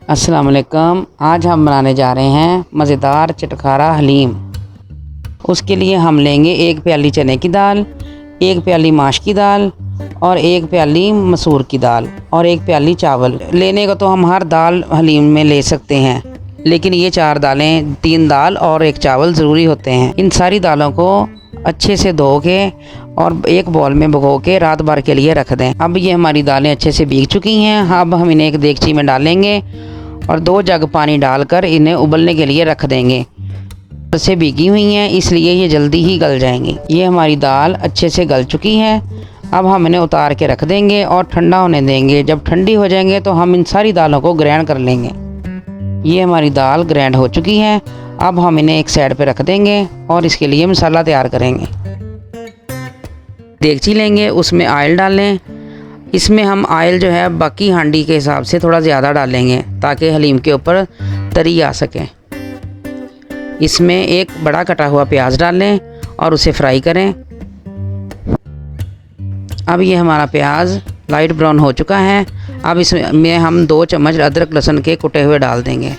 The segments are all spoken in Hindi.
अस्सलाम वालेकुम। आज हम बनाने जा रहे हैं मज़ेदार चटखारा हलीम। उसके लिए हम लेंगे 1 प्याली चने की दाल, 1 प्याली माश की दाल और 1 प्याली मसूर की दाल और 1 प्याली चावल। लेने को तो हम हर दाल हलीम में ले सकते हैं, लेकिन ये 4 दालें, 3 दाल और 1 चावल ज़रूरी होते हैं। इन सारी दालों को अच्छे से धो के और एक बॉल में भिगो के रात भर के लिए रख दें। अब ये हमारी दालें अच्छे से भीग चुकी हैं। अब हम इन्हें एक देगची में डालेंगे और 2 जग पानी डालकर इन्हें उबलने के लिए रख देंगे। से भीगी हुई हैं इसलिए ये जल्दी ही गल जाएंगी। ये हमारी दाल अच्छे से गल चुकी है। अब हम इन्हें उतार के रख देंगे और ठंडा होने देंगे। जब ठंडी हो जाएंगे तो हम इन सारी दालों को ग्राइंड कर लेंगे। ये हमारी दाल ग्राइंड हो चुकी है। अब हम इन्हें एक साइड पे रख देंगे और इसके लिए मसाला तैयार करेंगे। देगची लेंगे, उसमें ऑयल डालें। इसमें हम ऑयल जो है बाकी हांडी के हिसाब से थोड़ा ज़्यादा डालेंगे ताकि हलीम के ऊपर तरी आ सके। इसमें एक बड़ा कटा हुआ प्याज डालें और उसे फ्राई करें। अब ये हमारा प्याज लाइट ब्राउन हो चुका है। अब इसमें हम 2 चम्मच अदरक लहसुन के कुटे हुए डाल देंगे।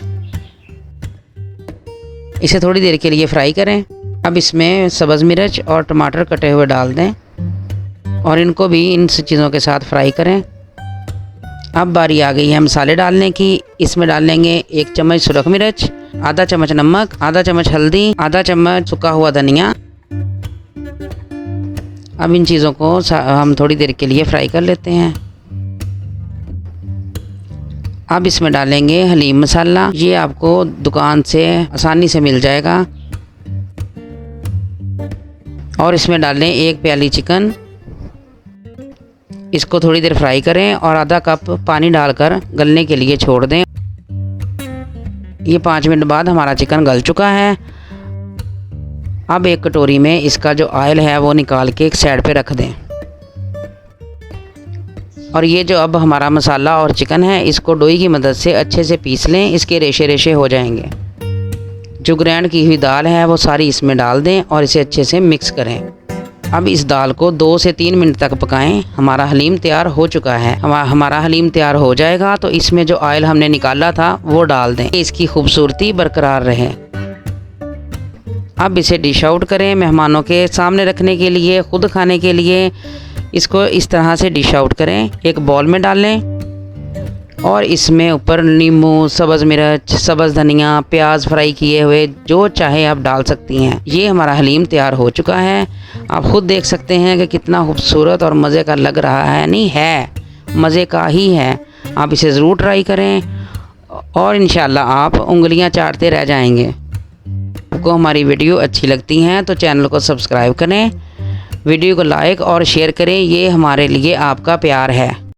इसे थोड़ी देर के लिए फ्राई करें। अब इसमें सब्ज़ मिर्च और टमाटर कटे हुए डाल दें और इनको भी इन चीज़ों के साथ फ्राई करें। अब बारी आ गई है मसाले डालने की। इसमें डालेंगे 1 चम्मच सुरख मिर्च, आधा चम्मच नमक, आधा चम्मच हल्दी, आधा चम्मच सूखा हुआ धनिया। अब इन चीज़ों को हम थोड़ी देर के लिए फ्राई कर लेते हैं। अब इसमें डालेंगे हलीम मसाला। ये आपको दुकान से आसानी से मिल जाएगा। और इसमें डालें 1 प्याली चिकन। इसको थोड़ी देर फ्राई करें और आधा कप पानी डालकर गलने के लिए छोड़ दें। ये 5 मिनट बाद हमारा चिकन गल चुका है। अब एक कटोरी में इसका जो ऑयल है वो निकाल के एक साइड पे रख दें। और ये जो अब हमारा मसाला और चिकन है इसको डोई की मदद से अच्छे से पीस लें। इसके रेशे रेशे हो जाएंगे। जो ग्राइंड की हुई दाल है वो सारी इसमें डाल दें और इसे अच्छे से मिक्स करें। अब इस दाल को 2 से 3 मिनट तक पकाएं। हमारा हलीम तैयार हो चुका है। हमारा हलीम तैयार हो जाएगा तो इसमें जो ऑयल हमने निकाला था वो डाल दें, इसकी खूबसूरती बरकरार रहे। अब इसे डिश आउट करें। मेहमानों के सामने रखने के लिए, खुद खाने के लिए इसको इस तरह से डिश आउट करें। एक बॉल में डालें और इसमें ऊपर नींबू, सब्ज़ मिर्च, सब्ज़ धनिया, प्याज फ्राई किए हुए जो चाहे आप डाल सकती हैं। ये हमारा हलीम तैयार हो चुका है। आप खुद देख सकते हैं कि कितना खूबसूरत और मज़े का लग रहा है। नहीं है, मज़े का ही है। आप इसे ज़रूर ट्राई करें और इंशाल्लाह आप उंगलियां चाटते रह जाएंगे। आपको हमारी वीडियो अच्छी लगती हैं तो चैनल को सब्सक्राइब करें, वीडियो को लाइक और शेयर करें। ये हमारे लिए आपका प्यार है।